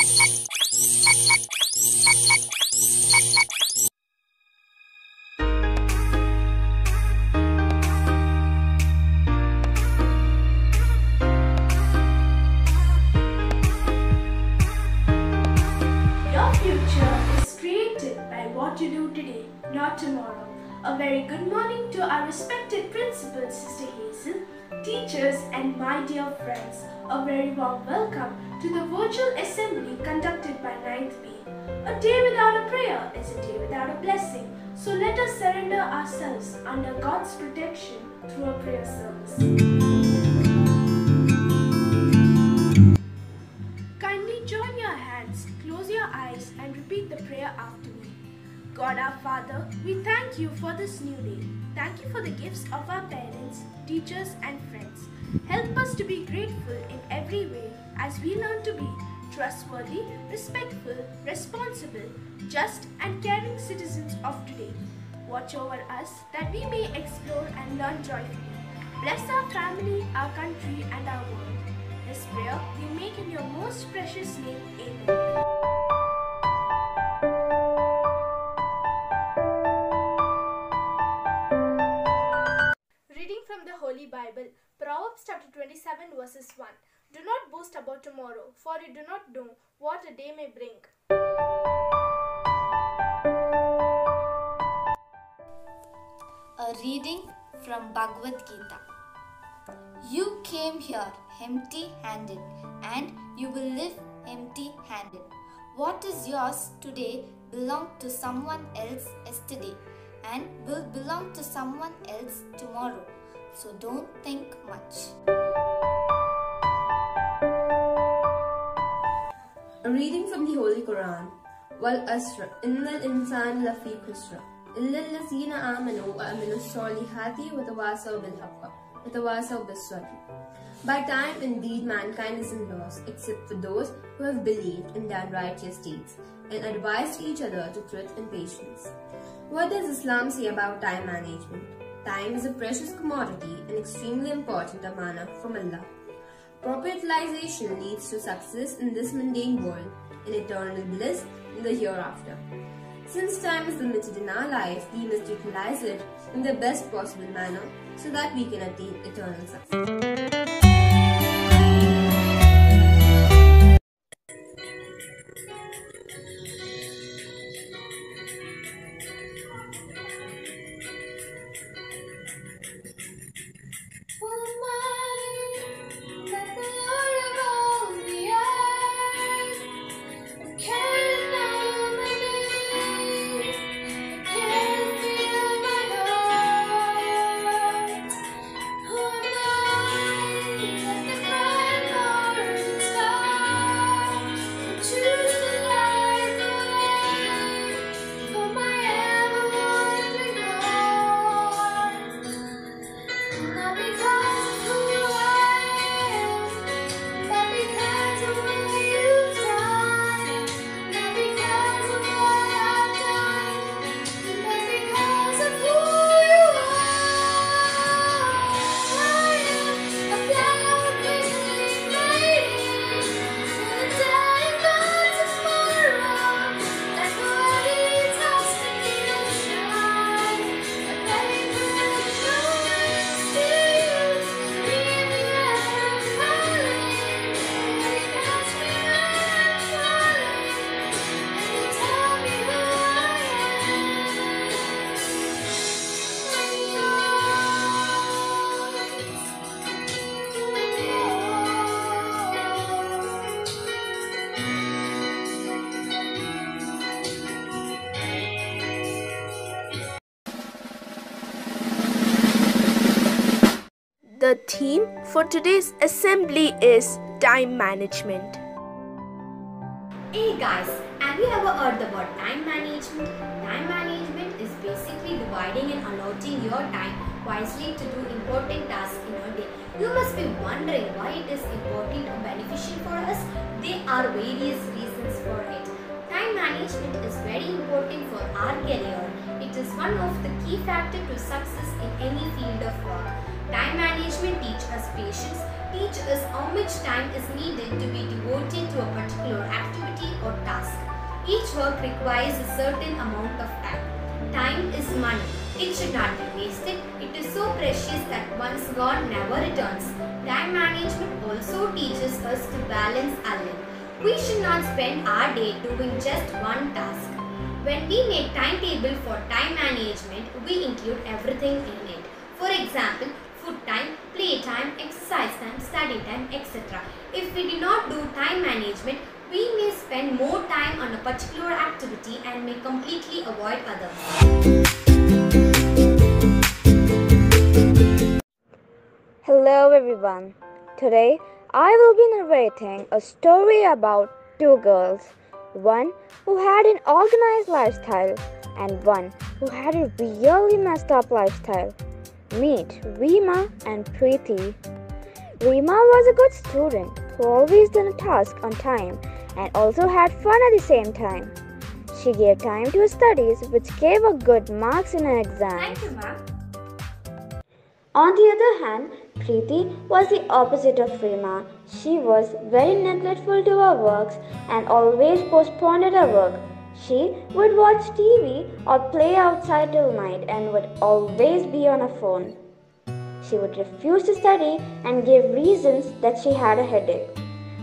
Your future is created by what you do today, not tomorrow. A very good morning to our respected principal, Sister Hazel, teachers and my dear friends. A very warm welcome to the virtual assembly conducted by 9th B. A day without a prayer is a day without a blessing. So let us surrender ourselves under God's protection through a prayer service. Kindly join your hands, close your eyes and repeat the prayer after me. God our Father, we thank you for this new day. Thank you for the gifts of our parents, teachers and friends. Help us to be grateful in every way as we learn to be trustworthy, respectful, responsible, just and caring citizens of today. Watch over us that we may explore and learn joyfully. Bless our family, our country and our world. This prayer we make in your most precious name. Amen. Reading from the Holy Bible, Proverbs chapter 27 verses 1. Do not boast about tomorrow, for you do not know what a day may bring. A reading from Bhagavad Gita. You came here empty-handed and you will live empty-handed. What is yours today belonged to someone else yesterday and will belong to someone else tomorrow. So don't think much. A reading from the Holy Quran. Wal asr, innal insan lafi khusr, illa allazina amanu wa amilus solihati wa tawasaw bil haqq wa tawasaw bis sabr. By time, indeed, mankind is in loss, except for those who have believed and done righteous deeds, and advised each other to truth and patience. What does Islam say about time management? Time is a precious commodity and extremely important amana from Allah. Proper utilization leads to success in this mundane world and eternal bliss in the hereafter. Since time is limited in our life, we must utilize it in the best possible manner so that we can attain eternal success. The theme for today's assembly is time management. Hey guys, have you ever heard about time management? Time management is basically dividing and allotting your time wisely to do important tasks in a day. You must be wondering why it is important or beneficial for us. There are various reasons for it. Time management is very important for our career. It is one of the key factors to success in any field of work. Time management teaches us patience, teach us how much time is needed to be devoted to a particular activity Each work requires a certain amount of time. Time is money. It should not be wasted. It is so precious that once gone never returns. Time management also teaches us to balance our life. We should not spend our day doing just one task. When we make timetable for time management, we include everything in it. For example, food time, play time, exercise time, study time, etc. If we do not do time management, we may spend more time on a particular activity and may completely avoid others. Hello everyone. Today I will be narrating a story about two girls. One who had an organized lifestyle and one who had a really messed up lifestyle. Meet Reema and Preeti. Reema was a good student who always did a task on time and also had fun at the same time. She gave time to her studies, which gave her good marks in her exams. Thank you, ma'am. On the other hand, Preeti was the opposite of Reema. She was very neglectful to her works and always postponed her work. She would watch TV or play outside till night and would always be on her phone. She would refuse to study and give reasons that she had a headache.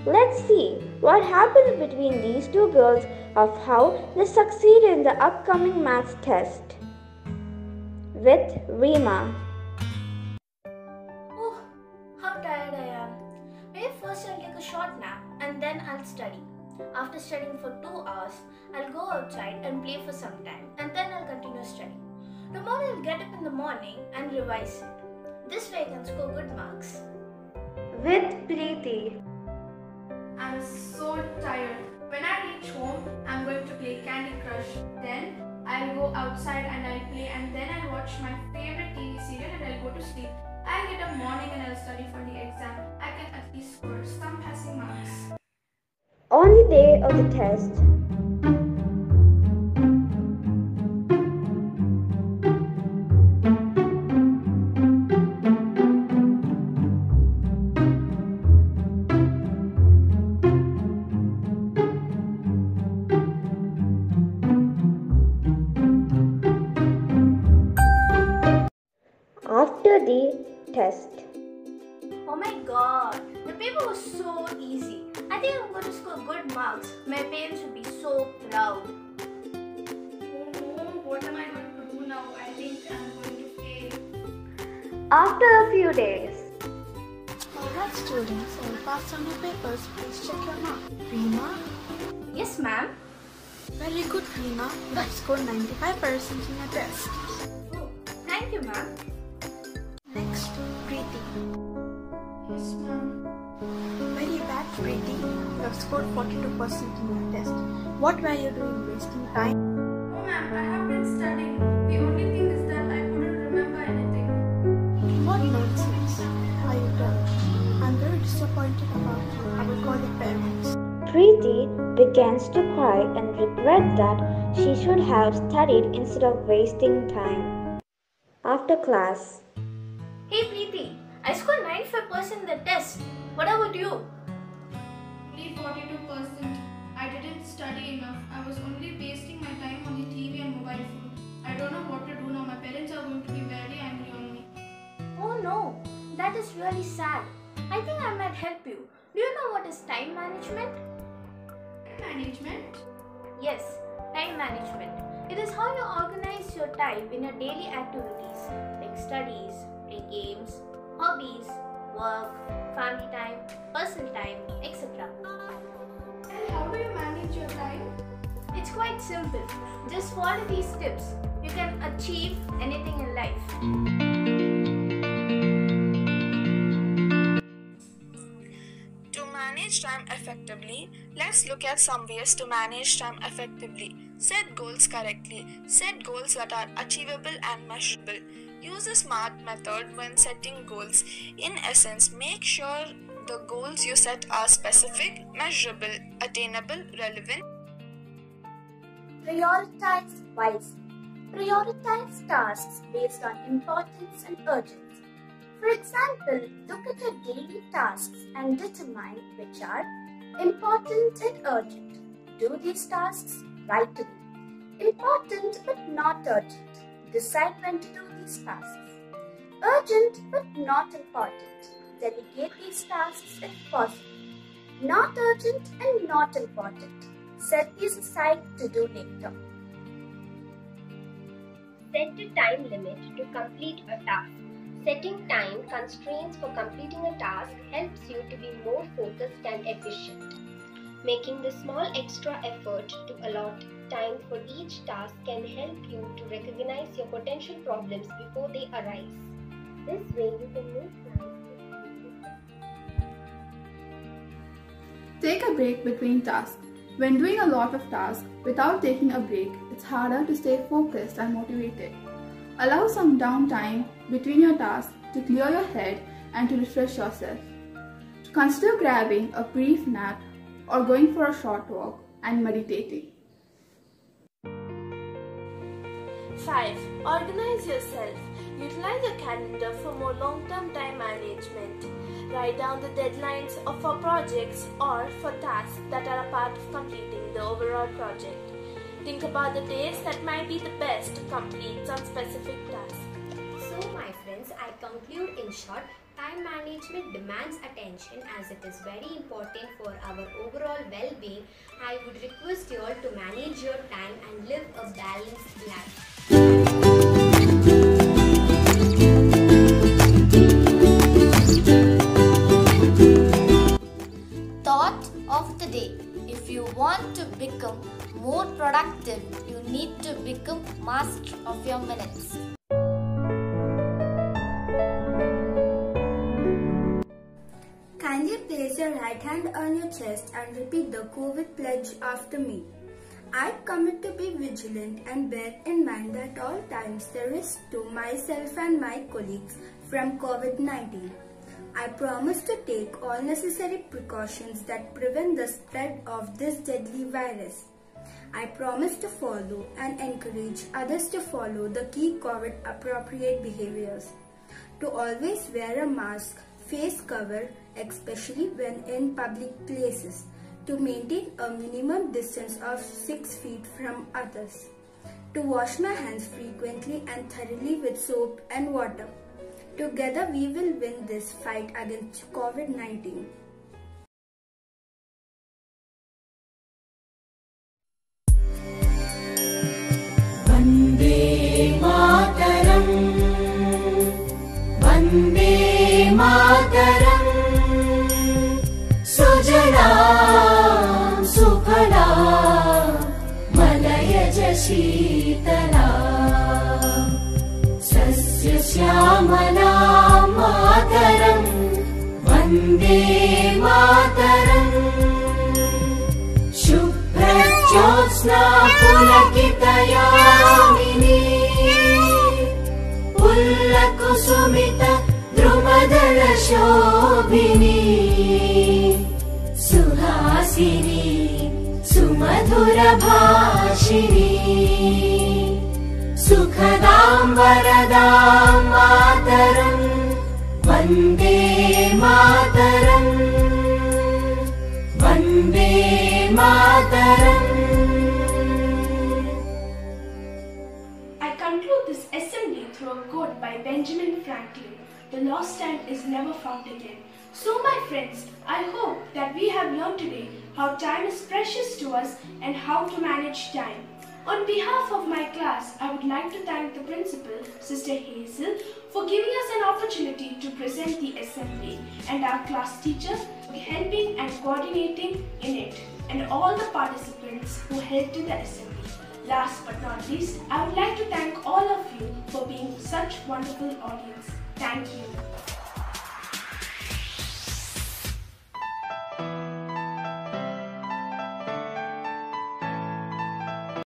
Let's see what happened between these two girls of how they succeeded in the upcoming maths test. With Reema. Oh, how tired I am. Maybe first I'll take a short nap and then I'll study. After studying for 2 hours, I'll go outside and play for some time and then I'll continue studying. Tomorrow I'll get up in the morning and revise it. This way I can score good marks. With Preeti. I'm so tired. When I reach home, I'm going to play Candy Crush. Then I'll go outside and I'll play and then I'll watch my favorite TV serial and I'll go to sleep. I'll get up morning and I'll study for the exam. I can at least score some passing marks. On the day of the test, after the test. Oh my god, the paper was so easy. I think I'm going to score good marks. My parents will be so proud. Oh, what am I going to do now? I think I'm going to fail. After a few days, Alright students, all passed on your papers. Please check your mark. Reema? Yes, ma'am. Very good, Reema. You have scored 95% in your test. Oh, thank you, ma'am. Next, Preeti. Yes, ma'am. Very bad, Preeti. You have scored 42% in your test. What were you doing wasting time? Oh, ma'am, I have been studying. The only thing is that I couldn't remember anything. What nonsense. Are you done? I'm very disappointed about you. I will call your parents. Preeti begins to cry and regret that she should have studied instead of wasting time. After class, Hey Preeti, I scored 95% in the test. What about you? Only 42%. I didn't study enough. I was only wasting my time on the TV and mobile phone. I don't know what to do now. My parents are going to be very angry on me. Oh no, that is really sad. I think I might help you. Do you know what is time management? Management? Yes, time management. It is how you organize your time in your daily activities like studies, play games, hobbies, work, family time, personal time, etc. And how do you manage your time? It's quite simple. Just follow these tips. You can achieve anything in life. To manage time effectively, let's look at some ways to manage time effectively. Set goals correctly. Set goals that are achievable and measurable. Use the SMART method when setting goals. In essence, make sure the goals you set are specific, measurable, attainable, relevant. Prioritize wisely. Prioritize tasks based on importance and urgency. For example, look at your daily tasks and determine which are important and urgent. Do these tasks right away. Important but not urgent. Decide when to do these tasks. Urgent but not important. Delegate these tasks if possible. Not urgent and not important. Set these aside to do later. Set a time limit to complete a task. Setting time constraints for completing a task helps you to be more focused and efficient. Making the small extra effort to allot time for each task can help you to recognize your potential problems before they arise. This way you can make plans. Take a break between tasks. When doing a lot of tasks without taking a break, it's harder to stay focused and motivated. Allow some downtime between your tasks to clear your head and to refresh yourself. Consider grabbing a brief nap or going for a short walk and meditating. 5. Organize yourself. Utilize your calendar for more long-term time management. Write down the deadlines for projects or for tasks that are a part of completing the overall project. Think about the days that might be the best to complete some specific task. So my friends, I conclude in short, time management demands attention as it is very important for our overall well-being. I would request you all to manage your time and live a balanced life. Thought of the day. If you want to become more productive, you need to become master of your minutes. Kindly place your right hand on your chest and repeat the COVID pledge after me. I commit to be vigilant and bear in mind at all times the risk to myself and my colleagues from COVID-19. I promise to take all necessary precautions that prevent the spread of this deadly virus. I promise to follow and encourage others to follow the key COVID-appropriate behaviors. To always wear a mask, face cover, especially when in public places. To maintain a minimum distance of 6 feet from others. To wash my hands frequently and thoroughly with soap and water. Together we will win this fight against COVID-19. Vande Mataram, Vande Mataram, Sujalam Sukhalam, Malayaj Sheetalam, Sasya Syamalam Mataram, Vande Mataram, Jyotsna Pulakitayamini, Pullakusumita Drumadala Shobhini, Suhasini Sumadhura Bhashini, Sukhadam Varadam Mataram, Vande Mataram, Vande Mataram. I conclude this assembly through a quote by Benjamin Franklin. The lost time is never found again. So my friends, I hope that we have learned today how time is precious to us and how to manage time. On behalf of my class, I would like to thank the principal, Sister Hazel, for giving us an opportunity to present the assembly, and our class teacher for helping and coordinating in it, and all the participants who helped in the assembly. Last but not least, I would like to thank all of you for being such wonderful audience. Thank you.